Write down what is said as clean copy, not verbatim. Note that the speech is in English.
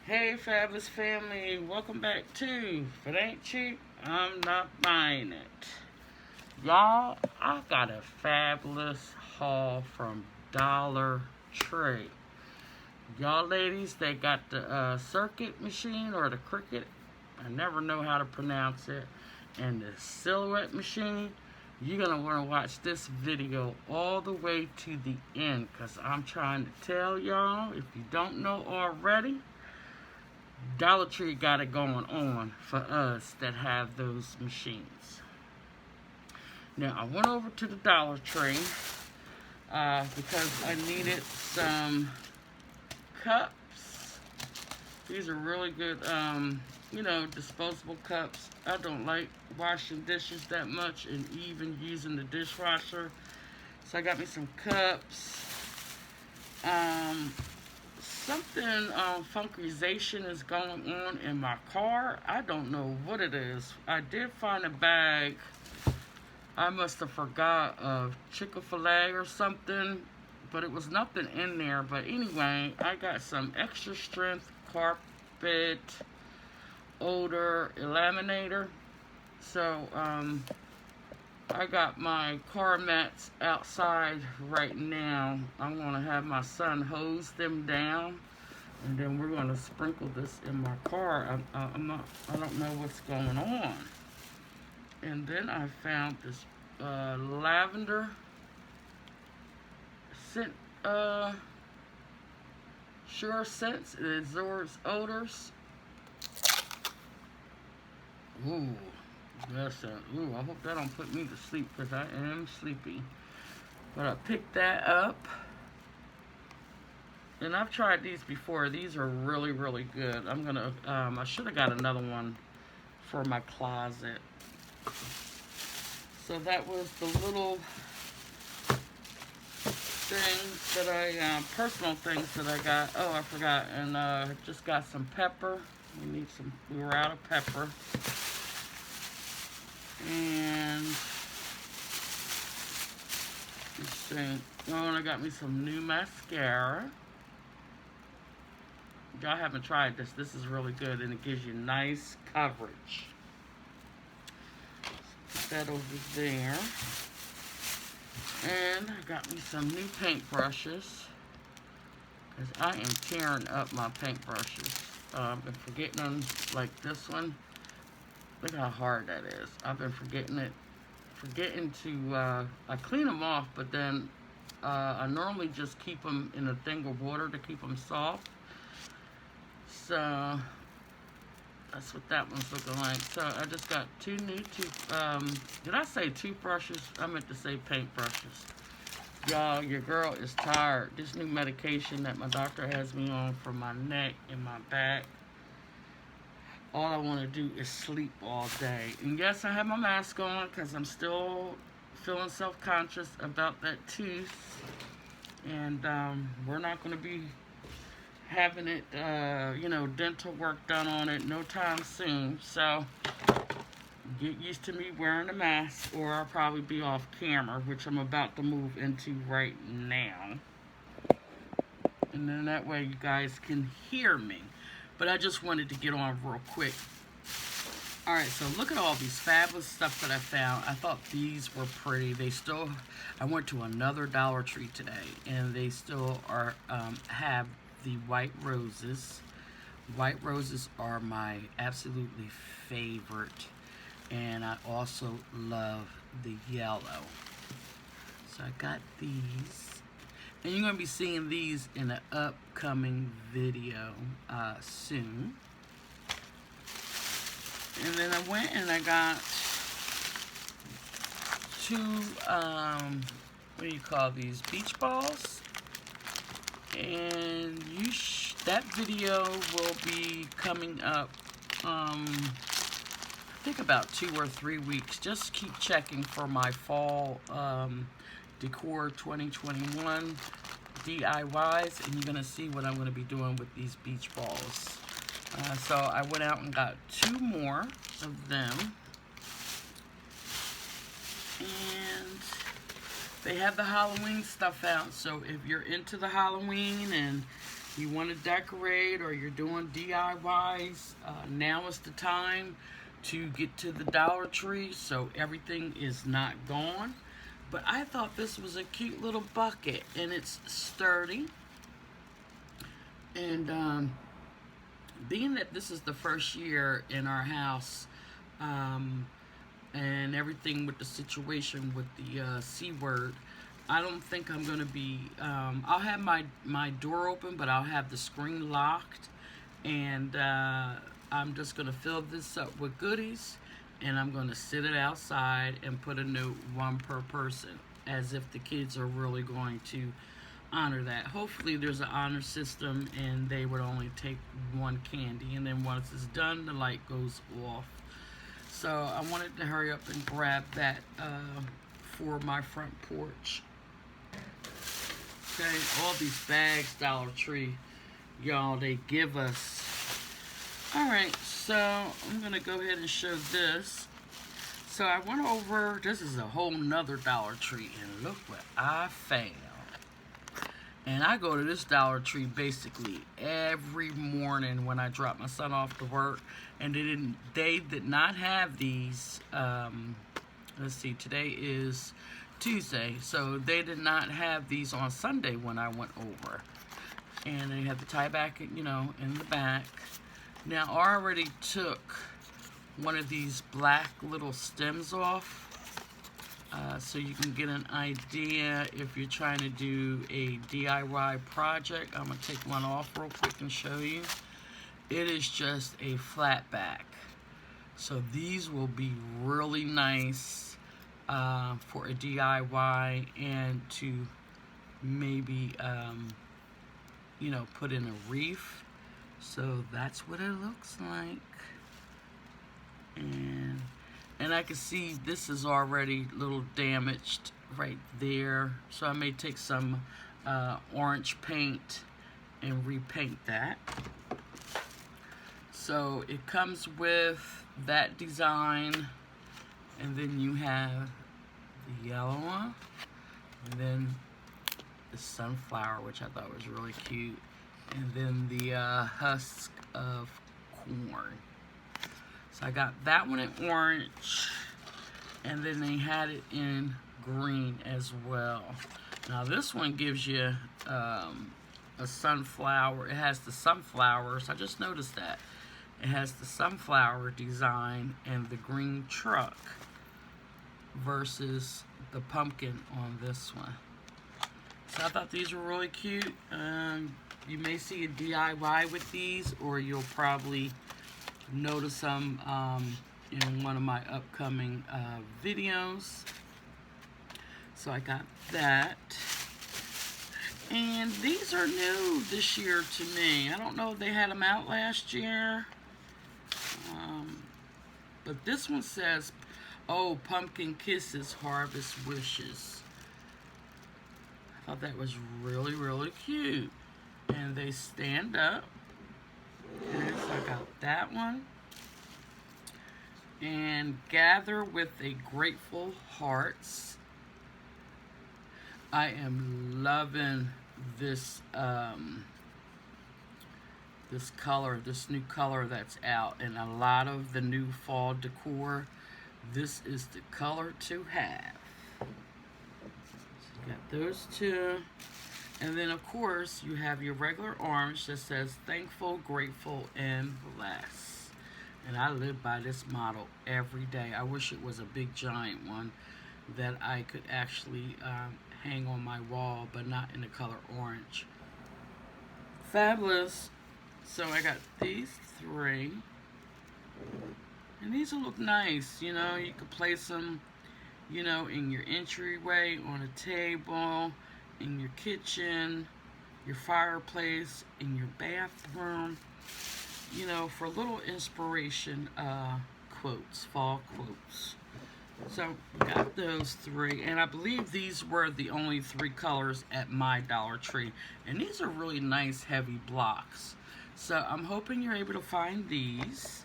Hey, fabulous family, welcome back to If It Ain't Cheap, I'm Not Buying It. Y'all, I got a fabulous haul from Dollar Tree. Y'all ladies, they got the circuit machine or the cricket, I never know how to pronounce it, and the silhouette machine. You're going to want to watch this video all the way to the end because I'm trying to tell y'all, if you don't know already, Dollar Tree got it going on for us that have those machines. Now, I went over to the Dollar Tree because I needed some cups. These are really good, disposable cups. I don't like washing dishes that much and even using the dishwasher. So I got me some cups. Something funkization is going on in my car. I don't know what it is. I did find a bag. I must have forgot of Chick-fil-A or something, but it was nothing in there. But anyway, I got some extra strength carpet odor eliminator. So I got my car mats outside right now. I'm going to have my son hose them down, and then we're going to sprinkle this in my car. I don't know what's going on. And then I found this lavender scent, Sure Scents. It absorbs odors. Ooh. I hope that don't put me to sleep because I am sleepy. But I picked that up. And I've tried these before. These are really, really good. I should have got another one for my closet. So that was the little things that personal things that I got. Oh, I forgot. And just got some pepper. We were out of pepper. And let's see. Oh, and I got me some new mascara. Y'all haven't tried this. This is really good, and it gives you nice coverage. Put that over there. And I got me some new paintbrushes because I am tearing up my paintbrushes. I've been forgetting them, like this one. Look how hard that is. I've been forgetting to, I clean them off, but then I normally just keep them in a thing of water to keep them soft. So that's what that one's looking like. So I just got two new did I say toothbrushes? I meant to say paintbrushes. Y'all, your girl is tired. This new medication that my doctor has me on for my neck and my back. All I want to do is sleep all day. And yes, I have my mask on because I'm still feeling self-conscious about that tooth. And we're not going to be having it, dental work done on it no time soon. So get used to me wearing a mask, or I'll probably be off camera, which I'm about to move into right now. And then that way you guys can hear me. But I just wanted to get on real quick. Alright, so look at all these fabulous stuff that I found. I thought these were pretty. I went to another Dollar Tree today, and they still have the white roses. White roses are my absolutely favorite. And I also love the yellow. So I got these. And you're going to be seeing these in an upcoming video soon. And then I went and I got two, what do you call these, beach balls. And that video will be coming up, I think about 2 or 3 weeks. Just keep checking for my fall decor 2021 DIYs, and you're going to see what I'm going to be doing with these beach balls. So I went out and got 2 more of them. And they have the Halloween stuff out. So if you're into the Halloween and you want to decorate or you're doing DIYs, now is the time to get to the Dollar Tree so everything is not gone. But I thought this was a cute little bucket, and it's sturdy. And being that this is the first year in our house, and everything with the situation with the C word, I don't think I'm going to be, I'll have my door open, but I'll have the screen locked. And I'm just going to fill this up with goodies. And I'm going to sit it outside and put a note, one per person, as if the kids are really going to honor that. Hopefully there's an honor system and they would only take one candy. And then once it's done, the light goes off. So I wanted to hurry up and grab that for my front porch. Okay, all these bags, Dollar Tree, y'all, they give us. Alright, so I'm going to go ahead and show this. So I went over, this is a whole nother Dollar Tree, and look what I found. And I go to this Dollar Tree basically every morning when I drop my son off to work. And they did not have these, let's see, today is Tuesday. So they did not have these on Sunday when I went over. And they have the tie back, you know, in the back. Now, I already took one of these black little stems off, so you can get an idea if you're trying to do a DIY project. I'm going to take one off real quick and show you. It is just a flat back. So these will be really nice for a DIY and to maybe, you know, put in a wreath. So that's what it looks like. And I can see this is already a little damaged right there. So I may take some orange paint and repaint that. So it comes with that design. And then you have the yellow one. And then the sunflower, which I thought was really cute. And then the husk of corn. So I got that one in orange, and then they had it in green as well. Now this one gives you a sunflower. It has the sunflowers. I just noticed that. It has the sunflower design and the green truck versus the pumpkin on this one. So I thought these were really cute. You may see a DIY with these, or you'll probably notice them in one of my upcoming videos. So I got that. And these are new this year to me. I don't know if they had them out last year. But this one says, oh, pumpkin kisses, harvest wishes. I thought that was really, really cute. And they stand up. Okay, so I got that one. And gather with a grateful hearts. I am loving this this color, this new color that's out, and a lot of the new fall decor. This is the color to have. So you got those two. And then, of course, you have your regular orange that says thankful, grateful, and blessed. And I live by this motto every day. I wish it was a big, giant one that I could actually hang on my wall, but not in the color orange. Fabulous. So I got these three. And these will look nice. You know, you could place them, you know, in your entryway, on a table, in your kitchen, your fireplace, in your bathroom, you know, for little inspiration quotes, fall quotes. So got those three, and I believe these were the only three colors at my Dollar Tree, and these are really nice heavy blocks. So I'm hoping you're able to find these.